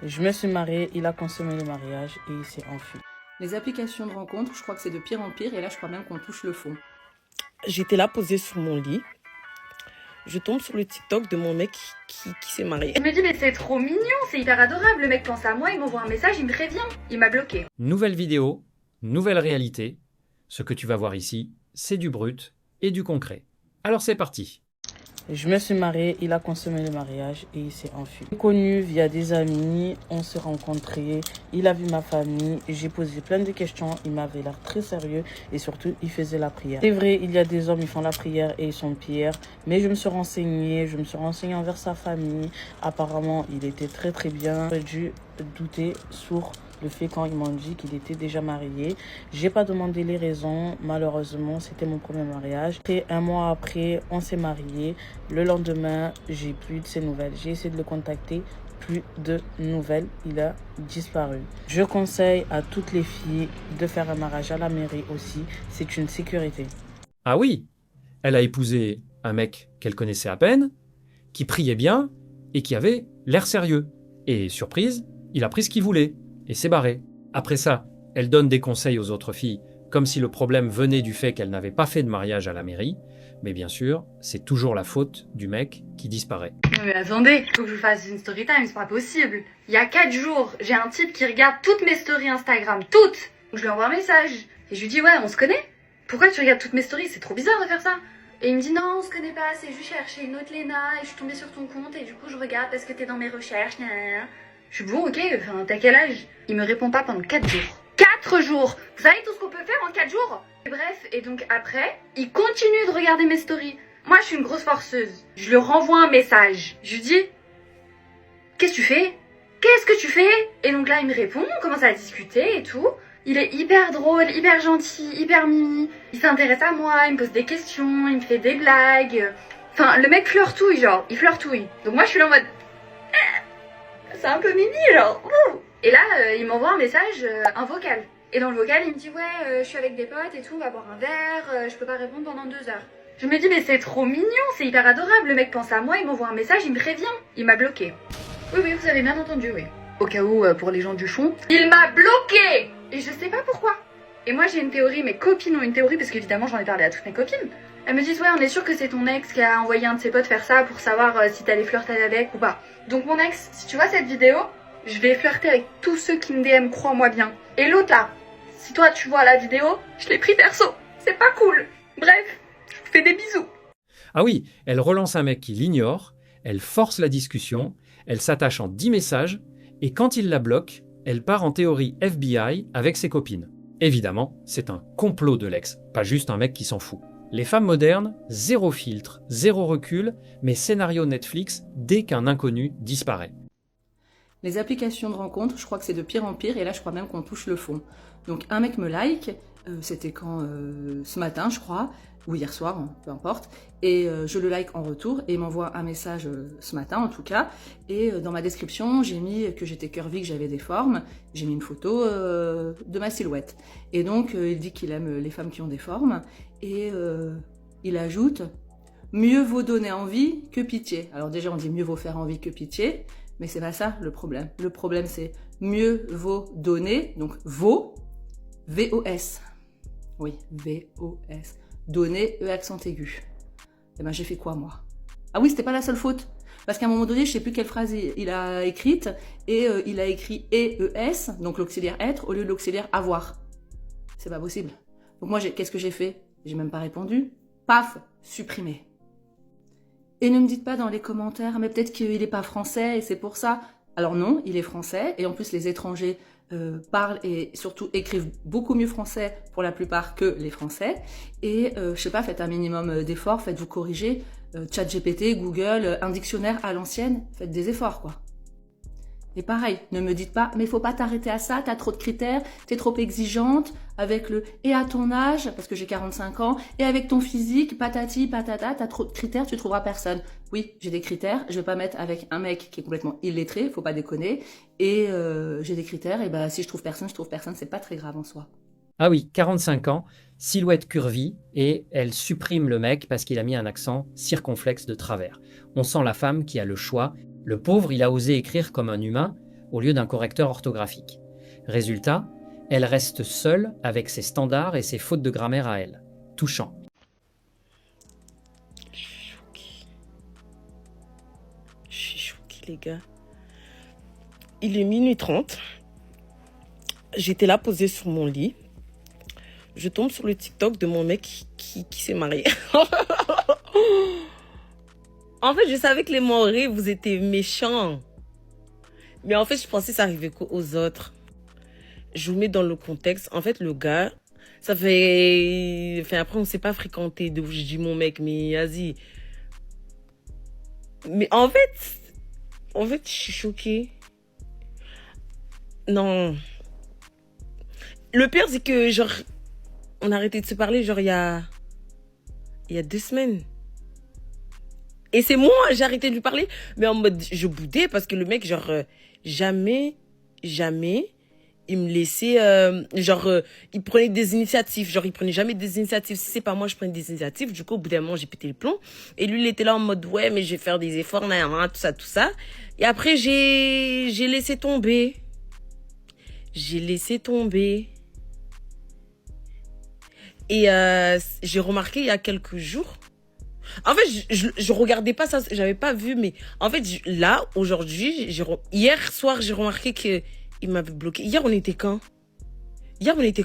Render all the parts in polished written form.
Je me suis mariée, il a consommé le mariage et il s'est enfui. Les applications de rencontres, je crois que c'est de pire en pire et là je crois même qu'on touche le fond. J'étais là posée sur mon lit. Je tombe sur le TikTok de mon mec qui s'est marié. Je me dis mais c'est trop mignon, c'est hyper adorable, le mec pense à moi, il m'envoie un message, il me prévient, il m'a bloqué. Nouvelle vidéo, nouvelle réalité. Ce que tu vas voir ici, c'est du brut et du concret. Alors c'est parti. Je me suis mariée, il a consommé le mariage et il s'est enfui. Connu via des amis, on s'est rencontrés, il a vu ma famille, j'ai posé plein de questions, il m'avait l'air très sérieux et surtout il faisait la prière. C'est vrai, il y a des hommes, ils font la prière et ils sont pires, mais je me suis renseignée envers sa famille. Apparemment, il était très très bien. J'ai dû douter sur le fait quand ils m'ont dit qu'il était déjà marié. J'ai pas demandé les raisons. Malheureusement, c'était mon premier mariage. Et un mois après, on s'est mariés. Le lendemain, j'ai plus de ses nouvelles. J'ai essayé de le contacter. Plus de nouvelles. Il a disparu. Je conseille à toutes les filles de faire un mariage à la mairie aussi. C'est une sécurité. Ah oui, elle a épousé un mec qu'elle connaissait à peine, qui priait bien et qui avait l'air sérieux. Et surprise, il a pris ce qu'il voulait et s'est barré. Après ça, elle donne des conseils aux autres filles, comme si le problème venait du fait qu'elle n'avait pas fait de mariage à la mairie. Mais bien sûr, c'est toujours la faute du mec qui disparaît. Non mais attendez, faut que je vous fasse une story time, c'est pas possible. Il y a 4 jours, j'ai un type qui regarde toutes mes stories Instagram, toutes. Donc je lui envoie un message et je lui dis ouais, on se connaît? Pourquoi tu regardes toutes mes stories? C'est trop bizarre de faire ça. Et il me dit non, on se connaît pas, c'est juste chercher une autre Léna et je suis tombée sur ton compte et du coup je regarde parce que t'es dans mes recherches. Nanana. Je suis bon, ok, enfin t'as quel âge? Il me répond pas pendant 4 jours. 4 jours! Vous savez tout ce qu'on peut faire en 4 jours? Et bref, et donc après, il continue de regarder mes stories. Moi je suis une grosse forceuse. Je lui renvoie un message. Je lui dis qu'est-ce que tu fais? Qu'est-ce que tu fais? Et donc là il me répond, on commence à discuter et tout. Il est hyper drôle, hyper gentil, hyper mimi. Il s'intéresse à moi, il me pose des questions, il me fait des blagues. Enfin, le mec flirtouille, genre, il flirtouille. Donc moi je suis là en mode c'est un peu mimi, genre. Ouh. Et là, il m'envoie un message, un vocal. Et dans le vocal, il me dit ouais, je suis avec des potes et tout, on va boire un verre, je peux pas répondre pendant 2 heures. Je me dis mais c'est trop mignon, c'est hyper adorable, le mec pense à moi, il m'envoie un message, il me prévient, il m'a bloqué. Oui, oui, vous avez bien entendu, oui. Au cas où, pour les gens du fond, il m'a bloqué. Et je sais pas pourquoi. Et moi j'ai une théorie, mes copines ont une théorie, parce qu'évidemment j'en ai parlé à toutes mes copines. Elles me disent ouais, on est sûr que c'est ton ex qui a envoyé un de ses potes faire ça pour savoir si t'allais flirter avec ou pas. Donc mon ex, si tu vois cette vidéo, je vais flirter avec tous ceux qui me DM, crois-moi bien. Et l'autre là, si toi tu vois la vidéo, je l'ai pris perso. C'est pas cool. Bref, je vous fais des bisous. Ah oui, elle relance un mec qui l'ignore, elle force la discussion, elle s'attache en 10 messages, et quand il la bloque, elle part en théorie FBI avec ses copines. Évidemment, c'est un complot de l'ex, pas juste un mec qui s'en fout. Les femmes modernes, zéro filtre, zéro recul, mais scénario Netflix dès qu'un inconnu disparaît. Les applications de rencontres, je crois que c'est de pire en pire et là je crois même qu'on touche le fond. Donc un mec me like, c'était quand ce matin je crois, ou hier soir, hein, peu importe, et je le like en retour et il m'envoie un message ce matin en tout cas, et dans ma description j'ai mis que j'étais curvy, que j'avais des formes, j'ai mis une photo de ma silhouette. Et donc il dit qu'il aime les femmes qui ont des formes, et il ajoute « Mieux vaut donner envie que pitié ». Alors déjà on dit « mieux vaut faire envie que pitié », mais c'est pas ça le problème. Le problème c'est « mieux vaut donner », donc « vaut », V-O-S. Oui, V-O-S. Donner, E accent aigu. Et ben j'ai fait quoi moi? Ah oui, c'était pas la seule faute. Parce qu'à un moment donné, je sais plus quelle phrase il a écrite, et il a écrit E-E-S, donc l'auxiliaire être, au lieu de l'auxiliaire avoir. C'est pas possible. Donc moi, qu'est-ce que j'ai fait? J'ai même pas répondu. Paf, supprimé. Et ne me dites pas dans les commentaires, mais peut-être qu'il est pas français et c'est pour ça. Alors non, il est français, et en plus les étrangers parlent et surtout écrivent beaucoup mieux français pour la plupart que les Français. Et je sais pas, faites un minimum d'efforts, faites-vous corriger. ChatGPT, Google, un dictionnaire à l'ancienne, faites des efforts quoi. Et pareil, ne me dites pas, mais faut pas t'arrêter à ça, t'as trop de critères, t'es trop exigeante, avec le « et à ton âge », parce que j'ai 45 ans, et avec ton physique, patati, patata, t'as trop de critères, tu trouveras personne. Oui, j'ai des critères, je vais pas mettre avec un mec qui est complètement illettré, faut pas déconner, et j'ai des critères, et bah si je trouve personne, c'est pas très grave en soi. Ah oui, 45 ans, silhouette curvy, et elle supprime le mec parce qu'il a mis un accent circonflexe de travers. On sent la femme qui a le choix. Le pauvre, il a osé écrire comme un humain. au lieu d'un correcteur orthographique. Résultat, elle reste seule avec ses standards et ses fautes de grammaire à elle. Touchant. Je suis choquée, les gars. Il est 00h30. J'étais là posée sur mon lit. Je tombe sur le TikTok de mon mec qui s'est marié. En fait, je savais que les Maoris, vous étiez méchants. Mais en fait, je pensais que ça arrivait qu'aux autres. Je vous mets dans le contexte. En fait, le gars, ça fait... Enfin, après, on ne s'est pas fréquenté. Donc, je dis mon mec, mais vas-y. Mais en fait, je suis choquée. Non. Le pire, c'est que, genre, on a arrêté de se parler, genre, il y a 2 semaines. Et c'est moi, j'ai arrêté de lui parler, mais en mode, je boudais parce que le mec, genre, jamais, il me laissait, il prenait des initiatives. Genre, il prenait jamais des initiatives. Si c'est pas moi, je prenais des initiatives. Du coup, au bout d'un moment, j'ai pété le plomb. Et lui, il était là en mode, ouais, mais je vais faire des efforts, tout ça. Et après, j'ai laissé tomber. Et j'ai remarqué il y a quelques jours. En fait, je regardais pas ça, j'avais pas vu, mais en fait, là, aujourd'hui, hier soir, j'ai remarqué qu'il m'avait bloqué. Hier, on était quand? Hier, on était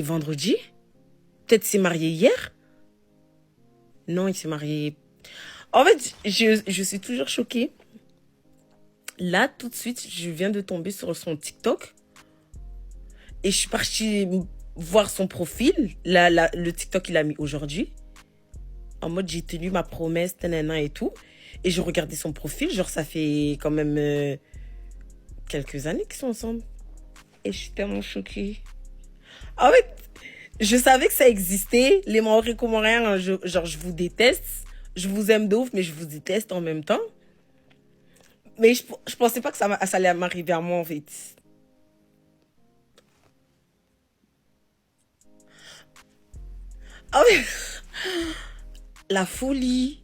vendredi. Peut-être il s'est marié hier. Non, il s'est marié. En fait, je suis toujours choquée. Là, tout de suite, je viens de tomber sur son TikTok. Et je suis partie voir son profil, le TikTok qu'il a mis aujourd'hui. En mode, j'ai tenu ma promesse, nanana et tout. Et je regardais son profil, genre, ça fait quand même quelques années qu'ils sont ensemble. Et je suis tellement choquée. En fait, je savais que ça existait. Les Maoris comoriens, genre, je vous déteste. Je vous aime de ouf, mais je vous déteste en même temps. Mais je pensais pas que ça allait m'arriver à moi, en fait. Ah oui. La folie.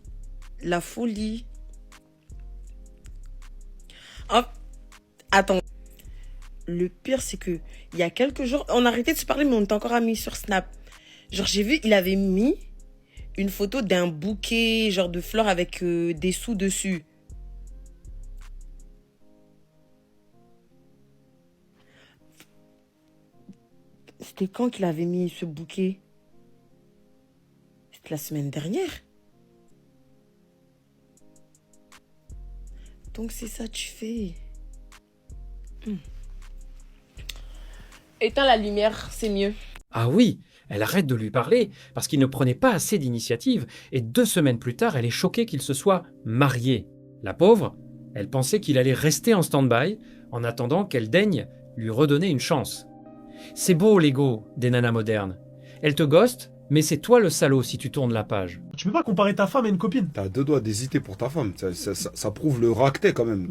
Oh, attends. Le pire, c'est que il y a quelques jours, on a arrêté de se parler, mais on était encore amis sur Snap. Genre, j'ai vu, il avait mis une photo d'un bouquet, genre de fleurs avec des sous dessus. C'était quand qu'il avait mis ce bouquet? C'était la semaine dernière. Donc c'est ça que tu fais. Éteins la lumière, c'est mieux. Ah oui, elle arrête de lui parler parce qu'il ne prenait pas assez d'initiative et 2 semaines plus tard, elle est choquée qu'il se soit marié. La pauvre, elle pensait qu'il allait rester en stand-by en attendant qu'elle daigne lui redonner une chance. C'est beau l'ego des nanas modernes. Elle te ghoste, mais c'est toi le salaud si tu tournes la page. Tu peux pas comparer ta femme à une copine. T'as 2 doigts d'hésiter pour ta femme. Ça prouve le racté quand même.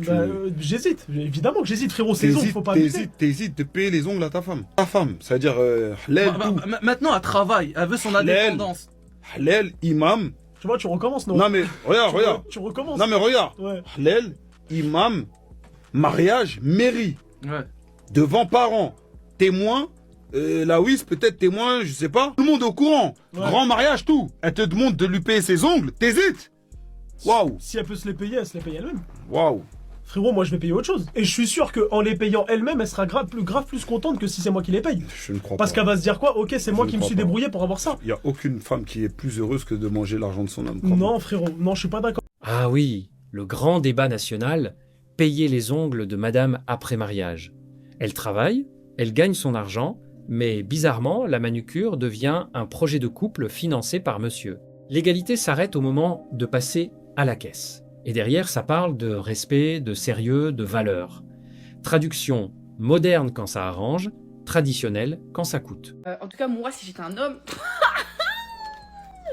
J'hésite. Évidemment que j'hésite, frérot. C'est ongles, faut pas abuser. T'hésites de payer les ongles à ta femme. Ta femme, c'est-à-dire halal, tout. Maintenant, elle travaille. Elle veut son indépendance. Halal, imam. Tu vois, tu recommences, non? Non mais regarde. Tu recommences. Non mais regarde. Ouais. Halal, imam, mariage, mairie. Ouais. Devant parents, témoins. La WIS, peut-être témoin, je sais pas. Tout le monde est au courant. Ouais. Grand mariage, tout. Elle te demande de lui payer ses ongles. T'hésites. Waouh. Si elle peut se les payer, elle se les paye elle-même. Waouh. Frérot, moi je vais payer autre chose. Et je suis sûr qu'en les payant elle-même, elle sera grave plus contente que si c'est moi qui les paye. Je ne crois Parce pas. qu'elle va se dire quoi? Ok, c'est moi ne qui me crois suis pas. débrouillé pour avoir ça. Il y a aucune femme qui est plus heureuse que de manger l'argent de son homme. crois-moi. Non, frérot, non, je suis pas d'accord. Ah oui, le grand débat national, payer les ongles de madame après mariage. Elle travaille, elle gagne son argent, mais bizarrement, la manucure devient un projet de couple financé par monsieur. L'égalité s'arrête au moment de passer à la caisse. Et derrière, ça parle de respect, de sérieux, de valeur. Traduction moderne quand ça arrange, traditionnelle quand ça coûte. En tout cas, moi, si j'étais un homme,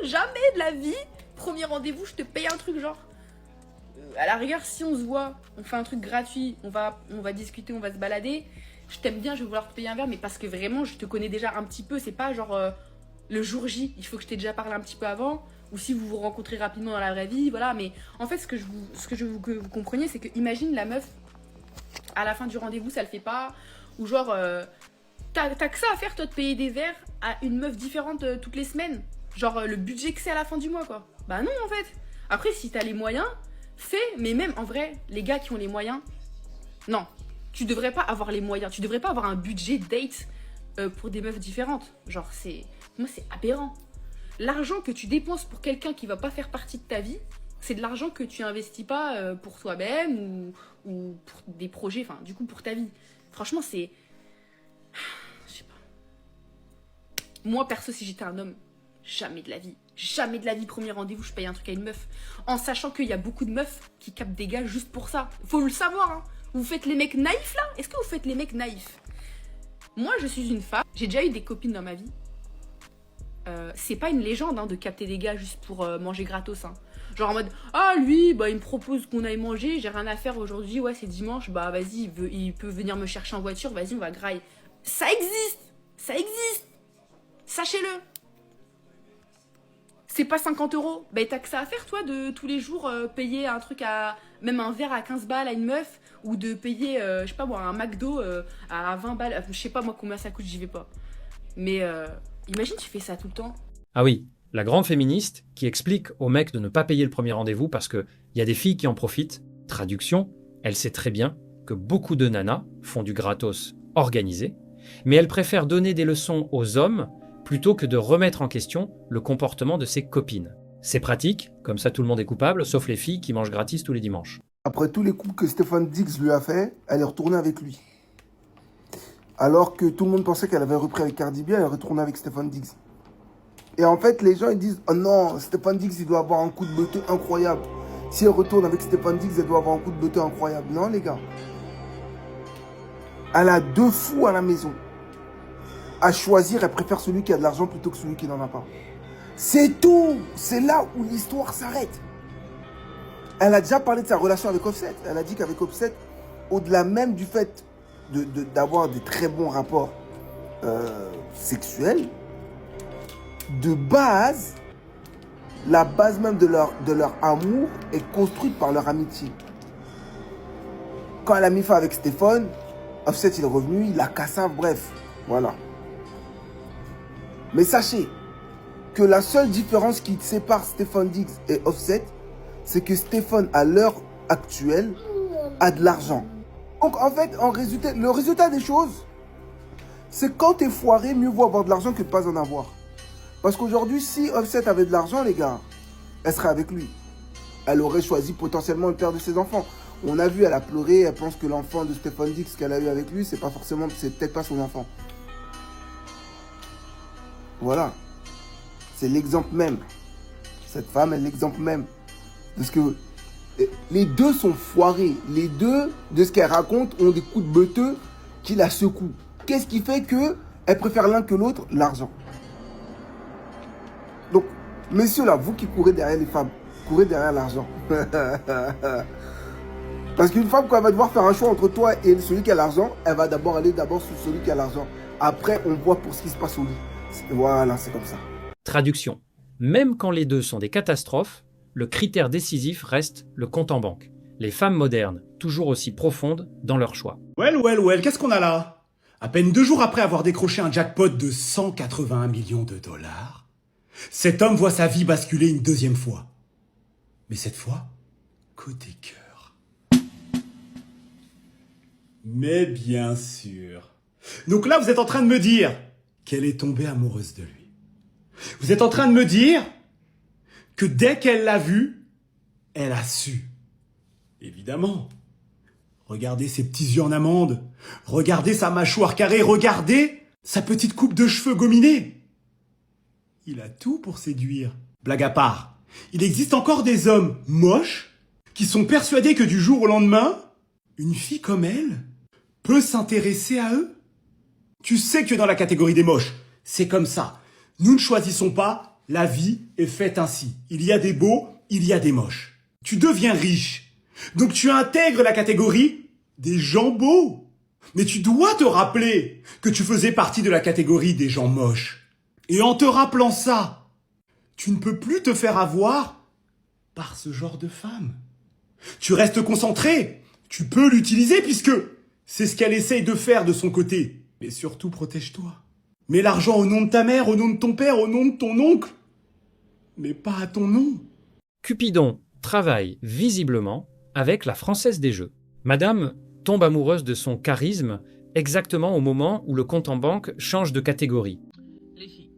jamais de la vie, premier rendez-vous, je te paye un truc genre. À la rigueur, si on se voit, on fait un truc gratuit, on va discuter, on va se balader. Je t'aime bien, je vais vouloir te payer un verre, mais parce que vraiment, je te connais déjà un petit peu. C'est pas genre le jour J, il faut que je t'ai déjà parlé un petit peu avant. Ou si vous vous rencontrez rapidement dans la vraie vie, voilà. Mais en fait, ce que je veux que vous compreniez, c'est que imagine la meuf, à la fin du rendez-vous, ça le fait pas. Ou genre, t'as que ça à faire, toi, de payer des verres à une meuf différente toutes les semaines. Genre, le budget que c'est à la fin du mois, quoi. Bah non, en fait. Après, si t'as les moyens, fais. Mais même, en vrai, les gars qui ont les moyens, non. Tu devrais pas avoir les moyens. Tu devrais pas avoir un budget date pour des meufs différentes. Genre, moi, c'est aberrant. L'argent que tu dépenses pour quelqu'un qui va pas faire partie de ta vie, c'est de l'argent que tu investis pas pour toi-même ou pour des projets, enfin, du coup, pour ta vie. Franchement, c'est... Je sais pas. Moi, perso, si j'étais un homme, jamais de la vie, premier rendez-vous, je paye un truc à une meuf. En sachant qu'il y a beaucoup de meufs qui captent des gars juste pour ça. Faut le savoir, hein. Vous faites les mecs naïfs, là? Est-ce que vous faites les mecs naïfs? Moi, je suis une femme. J'ai déjà eu des copines dans ma vie. C'est pas une légende hein, de capter des gars juste pour manger gratos. Hein. Genre en mode, ah lui, bah il me propose qu'on aille manger, j'ai rien à faire aujourd'hui, ouais c'est dimanche, bah vas-y, il peut venir me chercher en voiture, vas-y on va graille. Ça existe, sachez-le. C'est pas 50 €, bah t'as que ça à faire toi de tous les jours payer un truc même un verre à 15 balles à une meuf, ou de payer, je sais pas moi, un McDo à 20 balles, je sais pas moi combien ça coûte, j'y vais pas. Mais... imagine, tu fais ça tout le temps. Ah oui, la grande féministe qui explique aux mecs de ne pas payer le premier rendez-vous parce qu'il y a des filles qui en profitent. Traduction, elle sait très bien que beaucoup de nanas font du gratos organisé, mais elle préfère donner des leçons aux hommes plutôt que de remettre en question le comportement de ses copines. C'est pratique, comme ça tout le monde est coupable, sauf les filles qui mangent gratis tous les dimanches. Après tous les coups que Stéphane Diggs lui a fait, elle est retournée avec lui. Alors que tout le monde pensait qu'elle avait repris avec Cardi B, elle est retournée avec Stéphane Diggs. Et en fait, les gens ils disent « Oh non, Stéphane Diggs, il doit avoir un coup de beauté incroyable. Si elle retourne avec Stéphane Diggs, elle doit avoir un coup de beauté incroyable. » Non, les gars. Elle a 2 fous à la maison. À choisir, elle préfère celui qui a de l'argent plutôt que celui qui n'en a pas. C'est tout. C'est là où l'histoire s'arrête. Elle a déjà parlé de sa relation avec Offset. Elle a dit qu'avec Offset, au-delà même du fait d'avoir des très bons rapports sexuels, de base, la base même de leur amour est construite par leur amitié. Quand elle a mis fin avec Stéphane, Offset il est revenu, il a cassé, bref, voilà. Mais sachez que la seule différence qui sépare Stéphane Diggs et Offset, c'est que Stéphane, à l'heure actuelle, a de l'argent. Donc en fait, le résultat des choses, c'est quand t'es foiré, mieux vaut avoir de l'argent que de pas en avoir. Parce qu'aujourd'hui, si Offset avait de l'argent, les gars, elle serait avec lui. Elle aurait choisi potentiellement le père de ses enfants. On a vu, elle a pleuré, elle pense que l'enfant de Stéphane Diggs qu'elle a eu avec lui, c'est peut-être pas son enfant. Voilà. C'est l'exemple même. Cette femme est l'exemple même. Parce que les deux sont foirés. Les deux, de ce qu'elle raconte, ont des coups de beuteux qui la secouent. Qu'est-ce qui fait qu'elle préfère l'un que l'autre? L'argent. Donc, messieurs là, vous qui courez derrière les femmes, courez derrière l'argent. Parce qu'une femme, quand elle va devoir faire un choix entre toi et celui qui a l'argent, elle va d'abord aller sur celui qui a l'argent. Après, on voit pour ce qui se passe au lit. Voilà, c'est comme ça. Traduction. Même quand les deux sont des catastrophes, le critère décisif reste le compte en banque. Les femmes modernes, toujours aussi profondes dans leur choix. Well, qu'est-ce qu'on a là? À peine 2 jours après avoir décroché un jackpot de 181 millions de dollars, cet homme voit sa vie basculer une 2e fois. Mais cette fois, côté cœur. Mais bien sûr. Donc là, vous êtes en train de me dire qu'elle est tombée amoureuse de lui. Vous êtes en train de me dire que dès qu'elle l'a vu, elle a su. Évidemment. Regardez ses petits yeux en amande. Regardez sa mâchoire carrée. Regardez sa petite coupe de cheveux gominée. Il a tout pour séduire. Blague à part, il existe encore des hommes moches qui sont persuadés que du jour au lendemain, une fille comme elle peut s'intéresser à eux. Tu sais que dans la catégorie des moches, c'est comme ça. Nous ne choisissons pas, la vie est faite ainsi. Il y a des beaux, il y a des moches. Tu deviens riche. Donc tu intègres la catégorie des gens beaux. Mais tu dois te rappeler que tu faisais partie de la catégorie des gens moches. Et en te rappelant ça, tu ne peux plus te faire avoir par ce genre de femme. Tu restes concentré. Tu peux l'utiliser puisque C'est ce qu'elle essaye de faire de son côté. Mais surtout, protège-toi. Mets l'argent au nom de ta mère, au nom de ton père, au nom de ton oncle. Mais pas à ton nom. Cupidon travaille visiblement avec la Française des Jeux. Madame tombe amoureuse de son charisme exactement au moment où le compte en banque change de catégorie. Les filles,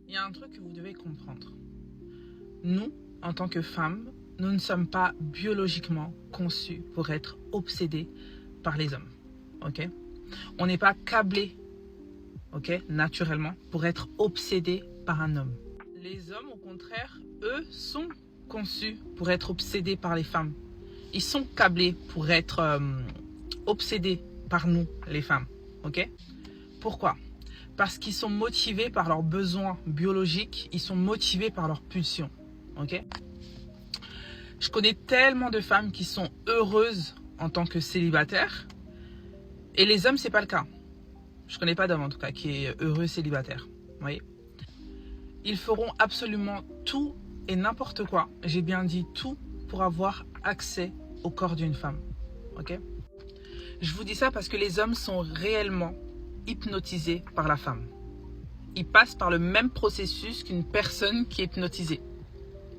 il y a un truc que vous devez comprendre. Nous, en tant que femmes, nous ne sommes pas biologiquement conçus pour être obsédés par les hommes. Ok? On n'est pas câblés, ok, naturellement, pour être obsédés par un homme. Les hommes, au contraire, eux, sont conçus pour être obsédés par les femmes. Ils sont câblés pour être obsédés par nous, les femmes. Ok? Pourquoi? Parce qu'ils sont motivés par leurs besoins biologiques, ils sont motivés par leurs pulsions. Ok? Je connais tellement de femmes qui sont heureuses en tant que célibataires, et les hommes, c'est pas le cas. Je connais pas d'homme en tout cas qui est heureux célibataire. Vous voyez? Ils feront absolument tout et n'importe quoi, j'ai bien dit tout, pour avoir accès au corps d'une femme. Ok? Je vous dis ça parce que les hommes sont réellement hypnotisés par la femme. Ils passent par le même processus qu'une personne qui est hypnotisée.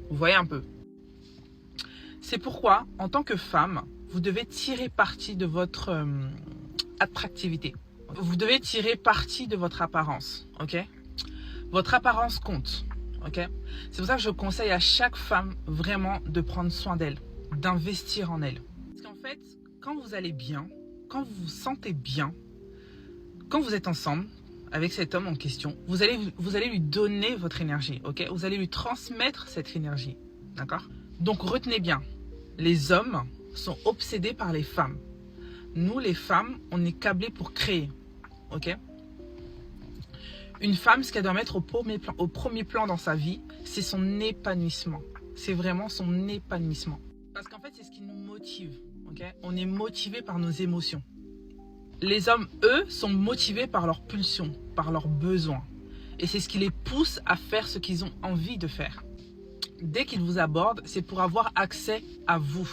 Vous voyez un peu? C'est pourquoi, en tant que femme, vous devez tirer parti de votre attractivité. Vous devez tirer parti de votre apparence, ok? Votre apparence compte, ok? C'est pour ça que je conseille à chaque femme vraiment de prendre soin d'elle, d'investir en elle. Parce qu'en fait, quand vous allez bien, quand vous vous sentez bien, quand vous êtes ensemble avec cet homme en question, vous allez lui donner votre énergie, ok? Vous allez lui transmettre cette énergie, d'accord? Donc retenez bien, les hommes sont obsédés par les femmes. Nous, les femmes, on est câblés pour créer, ok? Une femme, ce qu'elle doit mettre au premier plan dans sa vie, c'est son épanouissement. C'est vraiment son épanouissement. Parce qu'en fait, c'est ce qui nous motive, ok? On est motivé par nos émotions. Les hommes, eux, sont motivés par leurs pulsions, par leurs besoins. Et c'est ce qui les pousse à faire ce qu'ils ont envie de faire. Dès qu'ils vous abordent, c'est pour avoir accès à vous.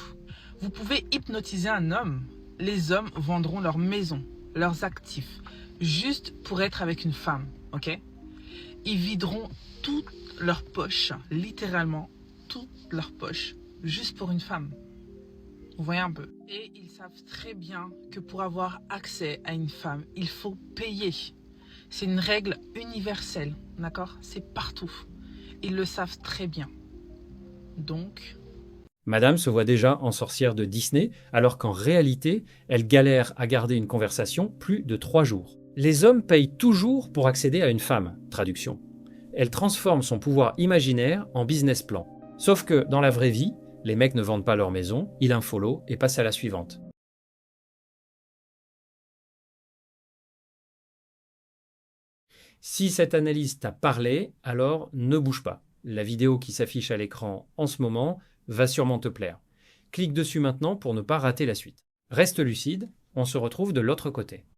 Vous pouvez hypnotiser un homme. Les hommes vendront leur maison, leurs actifs, juste pour être avec une femme, ok? Ils videront toutes leurs poches, littéralement toutes leurs poches, juste pour une femme. Vous voyez un peu? Et ils savent très bien que pour avoir accès à une femme, il faut payer. C'est une règle universelle, d'accord? C'est partout. Ils le savent très bien. Donc... Madame se voit déjà en sorcière de Disney, alors qu'en réalité, elle galère à garder une conversation plus de 3 jours. Les hommes payent toujours pour accéder à une femme, traduction. Elle transforme son pouvoir imaginaire en business plan. Sauf que, dans la vraie vie, les mecs ne vendent pas leur maison, ils unfollow et passent à la suivante. Si cette analyse t'a parlé, alors ne bouge pas. La vidéo qui s'affiche à l'écran en ce moment va sûrement te plaire. Clique dessus maintenant pour ne pas rater la suite. Reste lucide, on se retrouve de l'autre côté.